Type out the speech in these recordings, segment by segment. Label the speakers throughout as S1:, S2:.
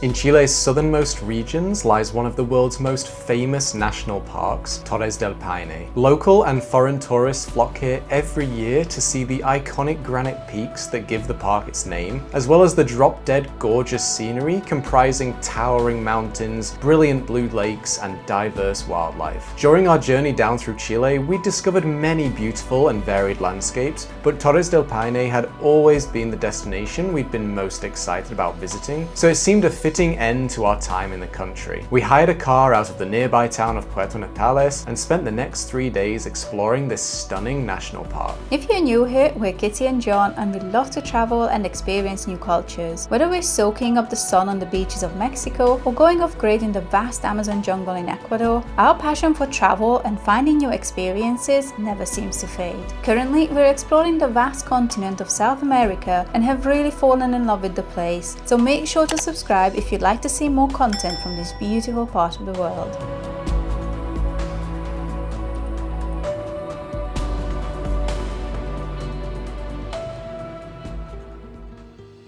S1: In Chile's southernmost regions lies one of the world's most famous national parks, Torres del Paine. Local and foreign tourists flock here every year to see the iconic granite peaks that give the park its name, as well as the drop-dead gorgeous scenery comprising towering mountains, brilliant blue lakes, and diverse wildlife. During our journey down through Chile, we discovered many beautiful and varied landscapes, but Torres del Paine had always been the destination we'd been most excited about visiting, so it seemed a fitting end to our time in the country. We hired a car out of the nearby town of Puerto Natales and spent the next 3 days exploring this stunning national park.
S2: If you're new here, we're Kitty and John, and we love to travel and experience new cultures. Whether we're soaking up the sun on the beaches of Mexico or going off-grid in the vast Amazon jungle in Ecuador, our passion for travel and finding new experiences never seems to fade. Currently, we're exploring the vast continent of South America and have really fallen in love with the place, so make sure to subscribe if you'd like to see more content from this beautiful part of the world.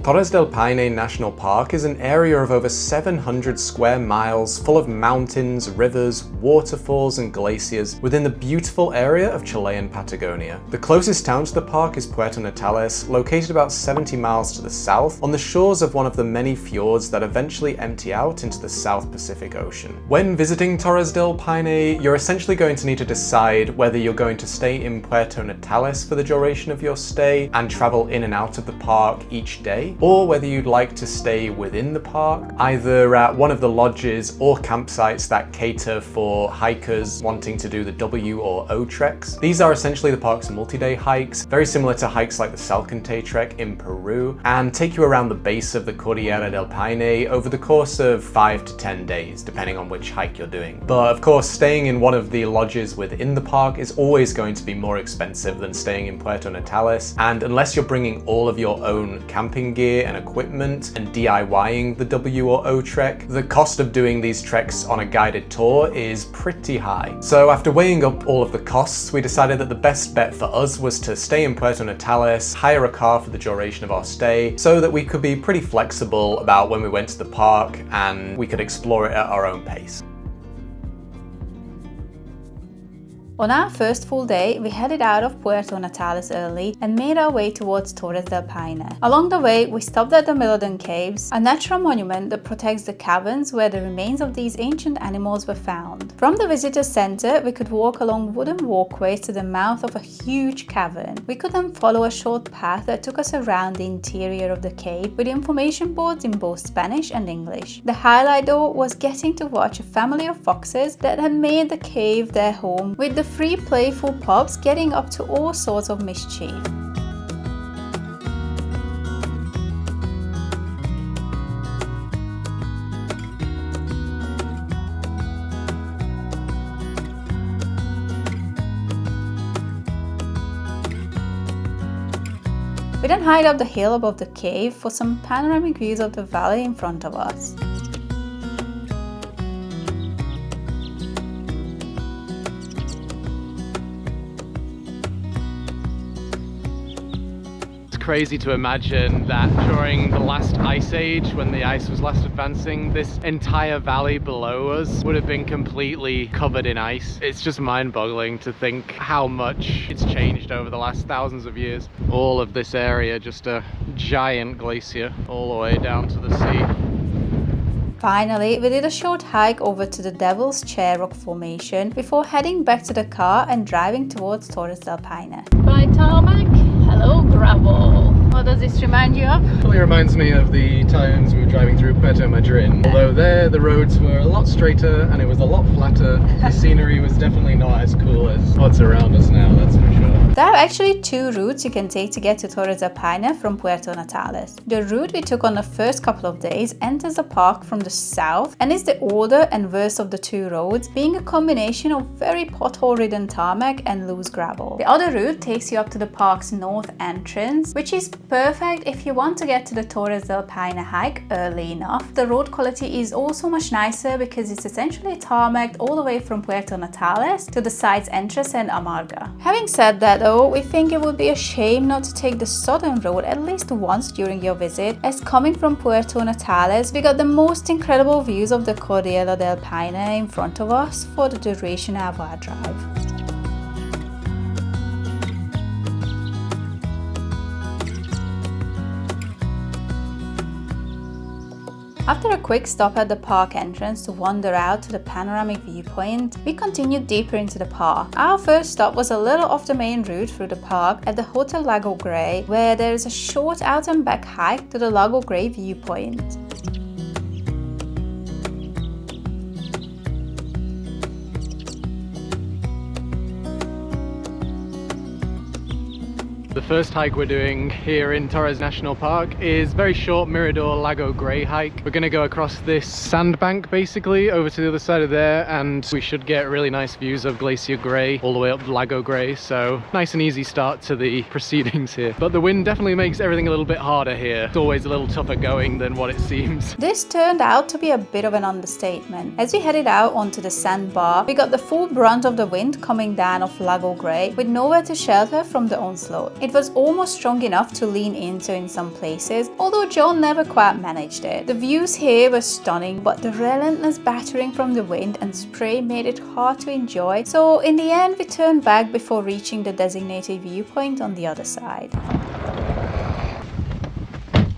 S1: Torres del Paine National Park is an area of over 700 square miles full of mountains, rivers, waterfalls and glaciers within the beautiful area of Chilean Patagonia. The closest town to the park is Puerto Natales, located about 70 miles to the south on the shores of one of the many fjords that eventually empty out into the South Pacific Ocean. When visiting Torres del Paine, you're essentially going to need to decide whether you're going to stay in Puerto Natales for the duration of your stay and travel in and out of the park each day, or whether you'd like to stay within the park, either at one of the lodges or campsites that cater for hikers wanting to do the W or O treks. These are essentially the park's multi-day hikes, very similar to hikes like the Salcantay trek in Peru, and take you around the base of the Cordillera del Paine over the course of 5 to 10 days, depending on which hike you're doing. But of course, staying in one of the lodges within the park is always going to be more expensive than staying in Puerto Natales, and unless you're bringing all of your own camping gear and equipment and DIYing the W or O trek, the cost of doing these treks on a guided tour is pretty high. So after weighing up all of the costs, we decided that the best bet for us was to stay in Puerto Natales, hire a car for the duration of our stay, so that we could be pretty flexible about when we went to the park and we could explore it at our own pace.
S2: On our first full day, we headed out of Puerto Natales early and made our way towards Torres del Paine. Along the way, we stopped at the Milodon caves, a natural monument that protects the caverns where the remains of these ancient animals were found. From the visitor center, we could walk along wooden walkways to the mouth of a huge cavern. We could then follow a short path that took us around the interior of the cave with information boards in both Spanish and English. The highlight though was getting to watch a family of foxes that had made the cave their home, with the three playful pups getting up to all sorts of mischief. We then hiked up the hill above the cave for some panoramic views of the valley in front of us.
S3: Crazy to imagine that during the last ice age, when the ice was last advancing, this entire valley below us would have been completely covered in ice. It's just mind-boggling to think how much it's changed over the last thousands of years. All of this area, just a giant glacier all the way down to the sea.
S2: Finally, we did a short hike over to the Devil's Chair rock formation before heading back to the car and driving towards Torres del Paine.
S4: Bye tarmac, hello gravel. What does this remind you of?
S3: It really reminds me of the times we were driving through Puerto Madryn. Although there the roads were a lot straighter and it was a lot flatter, the scenery was definitely not as cool as what's around us now, that's for sure.
S2: There are actually two routes you can take to get to Torres del Paine from Puerto Natales. The route we took on the first couple of days enters the park from the south and is the older and worst of the two roads, being a combination of very pothole-ridden tarmac and loose gravel. The other route takes you up to the park's north entrance, which is Perfect if you want to get to the Torres del Paine hike early enough. The road quality is also much nicer because it's essentially tarmacked all the way from Puerto Natales to the site's entrance and Amarga. Having said that though, we think it would be a shame not to take the southern road at least once during your visit, as coming from Puerto Natales, we got the most incredible views of the Cordillera del Paine in front of us for the duration of our drive. After a quick stop at the park entrance to wander out to the panoramic viewpoint, we continued deeper into the park. Our first stop was a little off the main route through the park at the Hotel Lago Grey, where there is a short out and back hike to the Lago Grey viewpoint.
S3: The first hike we're doing here in Torres National Park is very short Mirador Lago Grey hike. We're going to go across this sandbank basically over to the other side of there, and we should get really nice views of Glacier Grey all the way up Lago Grey, so nice and easy start to the proceedings here. But the wind definitely makes everything a little bit harder here. It's always a little tougher going than what it seems.
S2: This turned out to be a bit of an understatement. As we headed out onto the sandbar, we got the full brunt of the wind coming down off Lago Grey with nowhere to shelter from the onslaught. It was almost strong enough to lean into in some places, although John never quite managed it. The views here were stunning, but the relentless battering from the wind and spray made it hard to enjoy, so in the end we turned back before reaching the designated viewpoint on the other side.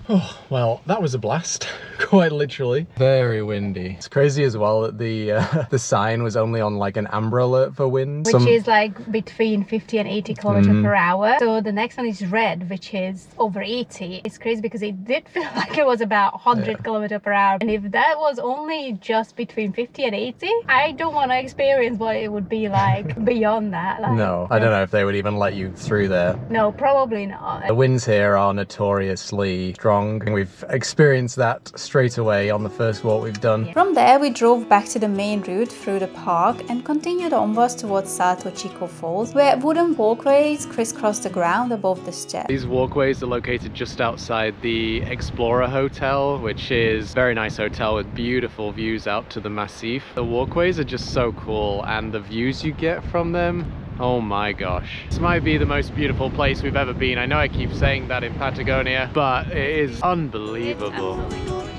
S3: Oh, well, that was a blast, quite literally. Very windy. It's crazy as well that the sign was only on like an amber alert for wind.
S4: Which is like between 50 and 80 kilometers per hour. So the next one is red, which is over 80. It's crazy because it did feel like it was about 100 kilometers per hour. And if that was only just between 50 and 80, I don't want to experience what it would be like beyond that. Like,
S3: no, I don't know if they would even let you through there.
S4: No, probably not.
S3: The winds here are notoriously strong. We've experienced that straight away on the first walk we've done.
S2: From there we drove back to the main route through the park and continued onwards towards Salto Chico Falls, where wooden walkways crisscross the ground above the steps.
S3: These walkways are located just outside the Explorer Hotel, which is a very nice hotel with beautiful views out to the Massif. The walkways are just so cool, and the views you get from them, oh my gosh. This might be the most beautiful place we've ever been. I know I keep saying that in Patagonia, but it is unbelievable.
S4: It's absolutely gorgeous.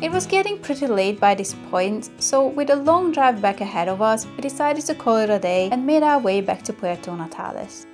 S2: It was getting pretty late by this point, so with a long drive back ahead of us, we decided to call it a day and made our way back to Puerto Natales.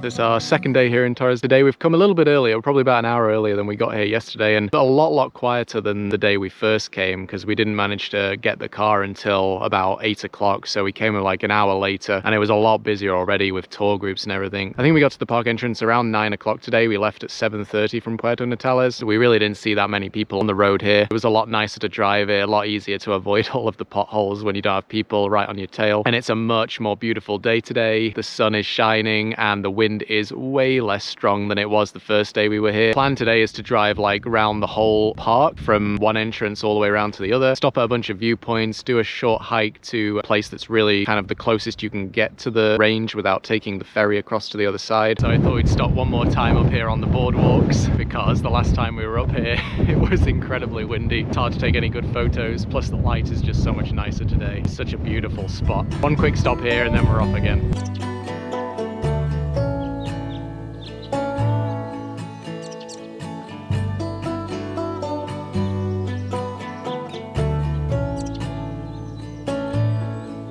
S3: It's our second day here in Torres. Today we've come a little bit earlier, probably about an hour earlier than we got here yesterday, and a lot quieter than the day we first came because we didn't manage to get the car until about 8 o'clock, so we came like an hour later, and it was a lot busier already with tour groups and everything. I think we got to the park entrance around 9 o'clock today. We left at 7:30 from Puerto Natales. We really didn't see that many people on the road here. It was a lot nicer to drive it, a lot easier to avoid all of the potholes when you don't have people right on your tail, and it's a much more beautiful day today. The sun is shining and the wind is way less strong than it was the first day we were here. Plan today is to drive like around the whole park from one entrance all the way around to the other, stop at a bunch of viewpoints, do a short hike to a place that's really kind of the closest you can get to the range without taking the ferry across to the other side. So I thought we'd stop one more time up here on the boardwalks because the last time we were up here it was incredibly windy. It's hard to take any good photos, plus the light is just so much nicer today. It's such a beautiful spot. One quick stop here and then we're off again.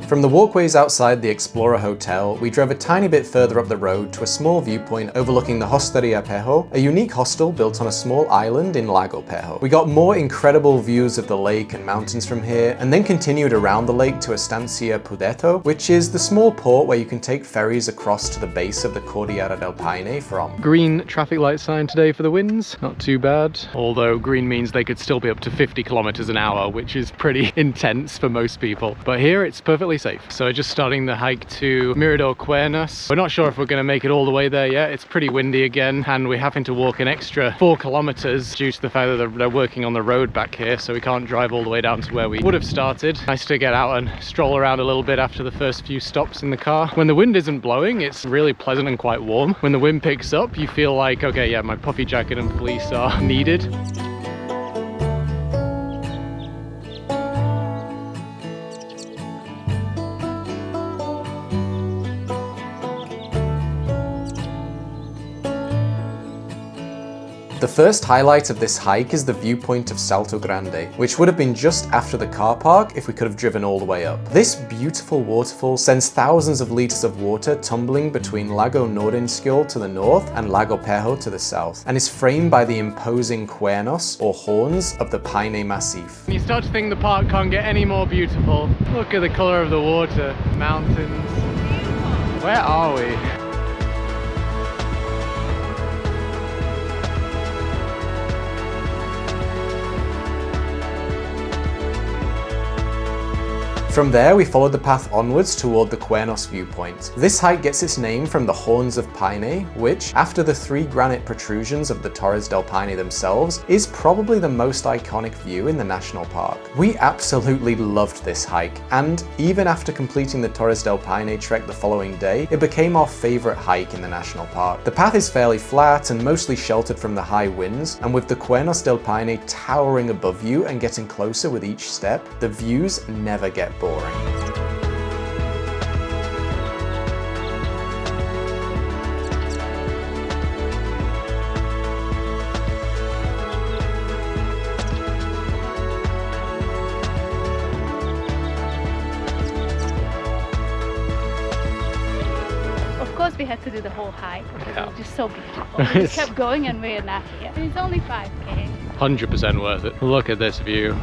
S1: From the walkways outside the Explorer Hotel, we drove a tiny bit further up the road to a small viewpoint overlooking the Hosteria Pejo, a unique hostel built on a small island in Lago Pejo. We got more incredible views of the lake and mountains from here, and then continued around the lake to Estancia Pudeto, which is the small port where you can take ferries across to the base of the Cordillera del Paine from.
S3: Green traffic light sign today for the winds, not too bad. Although green means they could still be up to 50 kilometers an hour, which is pretty intense for most people. But here it's perfectly safe. So we're just starting the hike to Mirador Cuernos. We're not sure if we're going to make it all the way there yet. It's pretty windy again, and we're having to walk an extra 4 kilometers due to the fact that they're working on the road back here, so we can't drive all the way down to where we would have started. Nice to get out and stroll around a little bit after the first few stops in the car. When the wind isn't blowing, it's really pleasant and quite warm. When the wind picks up, you feel like, okay, yeah, my puffy jacket and fleece are needed.
S1: The first highlight of this hike is the viewpoint of Salto Grande, which would have been just after the car park if we could have driven all the way up. This beautiful waterfall sends thousands of liters of water tumbling between Lago Nordenskjöld to the north and Lago Pejo to the south, and is framed by the imposing Cuernos, or horns, of the Paine Massif.
S3: You start to think the park can't get any more beautiful. Look at the color of the water, mountains. Where are we?
S1: From there, we followed the path onwards toward the Cuernos viewpoint. This hike gets its name from the horns of Paine, which, after the 3 granite protrusions of the Torres del Paine themselves, is probably the most iconic view in the national park. We absolutely loved this hike, and even after completing the Torres del Paine trek the following day, it became our favorite hike in the national park. The path is fairly flat and mostly sheltered from the high winds, and with the Cuernos del Paine towering above you and getting closer with each step, the views never get boring.
S4: Of course we had to do the whole hike because
S3: Yeah.
S4: it was just so beautiful. We just kept going and we're not here. It's only 5k.
S3: 100% worth it. Look at this view.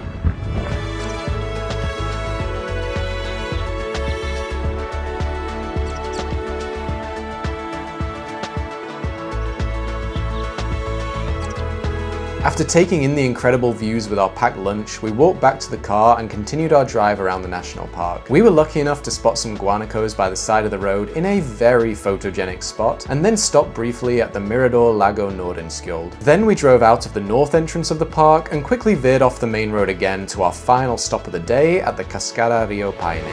S1: After taking in the incredible views with our packed lunch, we walked back to the car and continued our drive around the national park. We were lucky enough to spot some guanacos by the side of the road in a very photogenic spot, and then stopped briefly at the Mirador Lago Nordenskjöld. Then we drove out of the north entrance of the park and quickly veered off the main road again to our final stop of the day at the Cascada Rio Paine.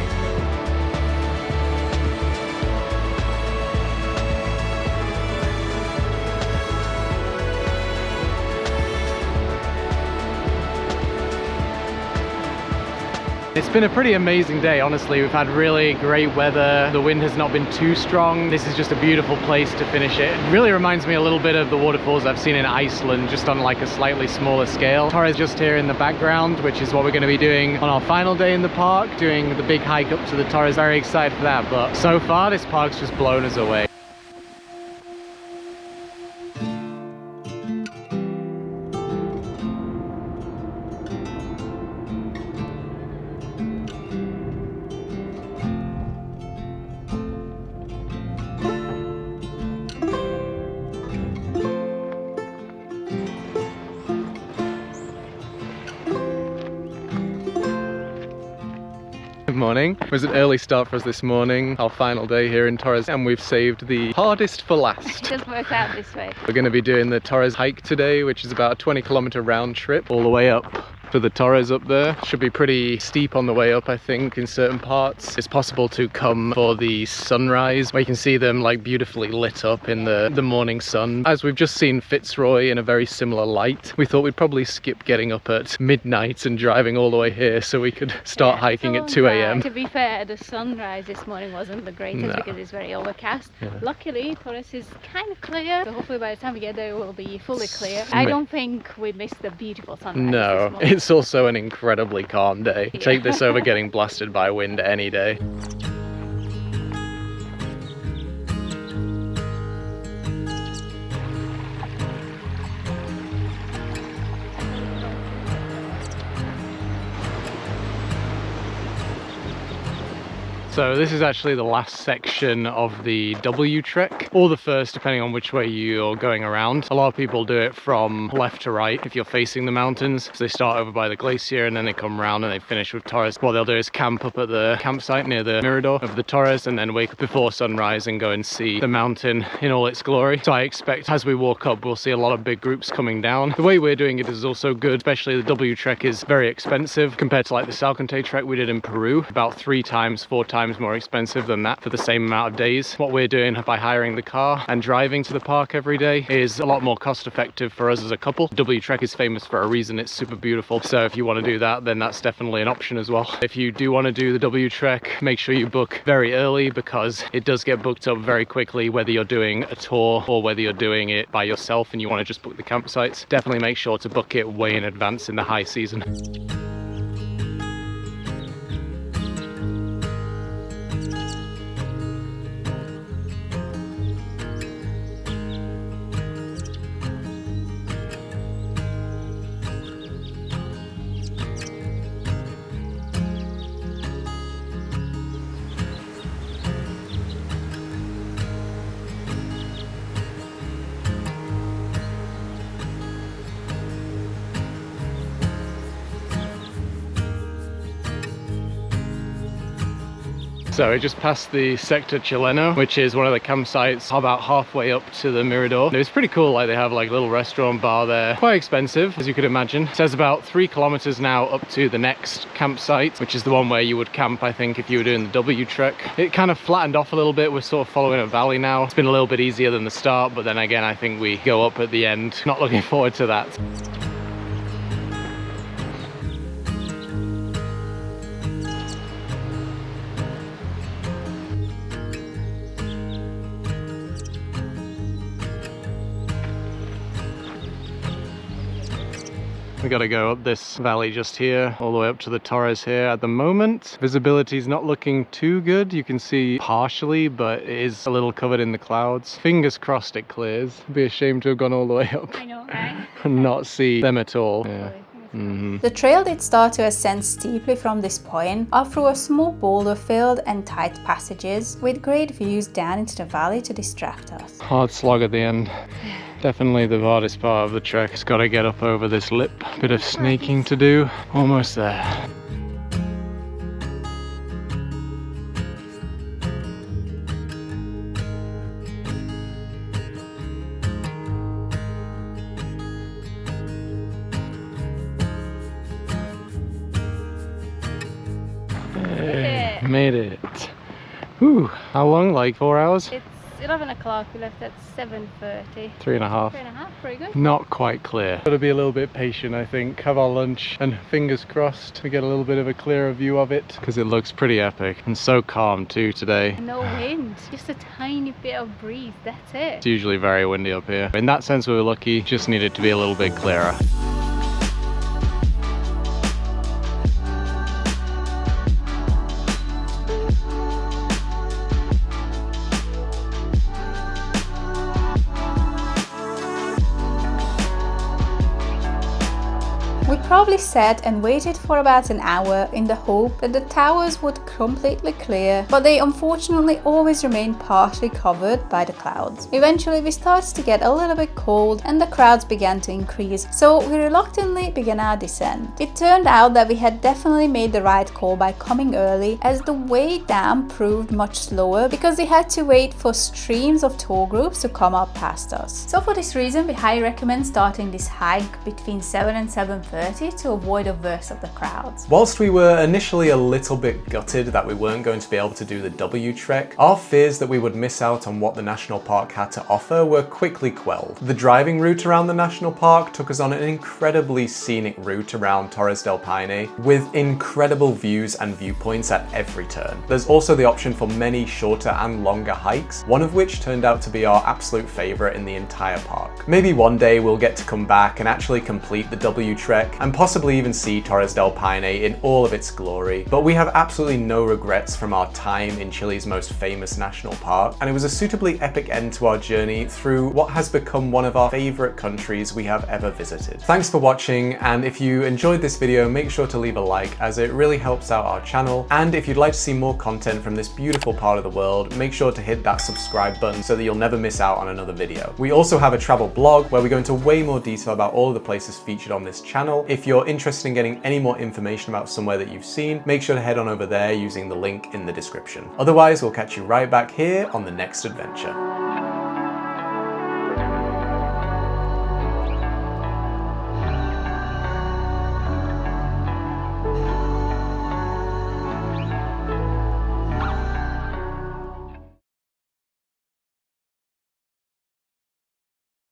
S3: It's been a pretty amazing day, honestly. We've had really great weather. The wind has not been too strong. This is just a beautiful place to finish it. It really reminds me a little bit of the waterfalls I've seen in Iceland, just on like a slightly smaller scale. Torres just here in the background, which is what we're going to be doing on our final day in the park, doing the big hike up to the Torres. Very excited for that, but so far this park's just blown us away. Good morning. It was an early start for us this morning, our final day here in Torres, and we've saved the hardest for last.
S4: It just worked out this way.
S3: We're going to be doing the Torres hike today, which is about a 20-kilometer round trip all the way up to the Torres up there. Should be pretty steep on the way up, I think, in certain parts. It's possible to come for the sunrise, where you can see them like beautifully lit up in the morning sun. As we've just seen Fitzroy in a very similar light, we thought we'd probably skip getting up at midnight and driving all the way here so we could start hiking at 2 a.m.
S4: To be fair, the sunrise this morning wasn't the greatest because it's very overcast.
S3: Yeah.
S4: Luckily, Torres is kind of clear, so hopefully by the time we get there it will be fully clear. I don't think we missed the beautiful sunrise this
S3: No,
S4: morning.
S3: it's It's also an incredibly calm day. Take this over getting blasted by wind any day. So this is actually the last section of the W trek, or the first, depending on which way you're going around. A lot of people do it from left to right if you're facing the mountains. So they start over by the Glacier and then they come around and they finish with Torres. What they'll do is camp up at the campsite near the Mirador of the Torres and then wake up before sunrise and go and see the mountain in all its glory. So I expect as we walk up, we'll see a lot of big groups coming down. The way we're doing it is also good, especially the W trek is very expensive compared to like the Salcante trek we did in Peru. About 4 times more expensive than that for the same amount of days. What we're doing by hiring the car and driving to the park every day is a lot more cost effective for us as a couple. W trek is famous for a reason, it's super beautiful. So if you want to do that, then that's definitely an option as well. If you do want to do the W trek, make sure you book very early because it does get booked up very quickly, whether you're doing a tour or whether you're doing it by yourself and you want to just book the campsites. Definitely make sure to book it way in advance in the high season. So we just passed the Sector Chileno, which is one of the campsites about halfway up to the Mirador. It was pretty cool, like they have like a little restaurant bar there. Quite expensive, as you could imagine. It says about 3 kilometers now up to the next campsite, which is the one where you would camp, I think, if you were doing the W trek. It kind of flattened off a little bit. We're sort of following a valley now. It's been a little bit easier than the start, but then again, I think we go up at the end. Not looking forward to that. We got to go up this valley just here, all the way up to the Torres here. At the moment, visibility is not looking too good. You can see partially, but it is a little covered in the clouds. Fingers crossed it clears. It'd be a shame to have gone all the way up.
S4: I know, right?
S3: And not see them at all. Yeah.
S2: The trail did start to ascend steeply from this point, up through a small boulder-filled and tight passages, with great views down into the valley to distract us.
S3: Hard slog at the end. Definitely the hardest part of the trek. It's got to get up over this lip. Bit of snaking to do. Almost there. Hey, made it. Whew. How long? Like 4 hours?
S4: It's 11 o'clock, we left at 7:30.
S3: 3.5.
S4: 3.5, pretty good.
S3: Not quite clear. Gotta be a little bit patient, I think. Have our lunch and fingers crossed we get a little bit of a clearer view of it because it looks pretty epic and so calm too today.
S4: No wind, just a tiny bit of breeze, that's it.
S3: It's usually very windy up here. In that sense we were lucky, just needed to be a little bit clearer.
S2: We probably sat and waited for about an hour in the hope that the towers would completely clear, but they unfortunately always remain partially covered by the clouds. Eventually we started to get a little bit cold and the crowds began to increase, so we reluctantly began our descent. It turned out that we had definitely made the right call by coming early, as the way down proved much slower because we had to wait for streams of tour groups to come up past us. So for this reason we highly recommend starting this hike between 7 and 7:30 to avoid the worst of the crowds.
S1: Whilst we were initially a little bit gutted that we weren't going to be able to do the W trek, our fears that we would miss out on what the national park had to offer were quickly quelled. The driving route around the national park took us on an incredibly scenic route around Torres del Paine with incredible views and viewpoints at every turn. There's also the option for many shorter and longer hikes, one of which turned out to be our absolute favourite in the entire park. Maybe one day we'll get to come back and actually complete the W trek and possibly even see Torres del Paine in all of its glory, but we have absolutely no regrets from our time in Chile's most famous national park, and it was a suitably epic end to our journey through what has become one of our favorite countries we have ever visited. Thanks for watching, and if you enjoyed this video, make sure to leave a like as it really helps out our channel, and if you'd like to see more content from this beautiful part of the world, make sure to hit that subscribe button so that you'll never miss out on another video. We also have a travel blog where we go into way more detail about all of the places featured on this channel. If you're interested in getting any more information about somewhere that you've seen, make sure to head on over there using the link in the description. Otherwise, we'll catch you right back here on the next adventure.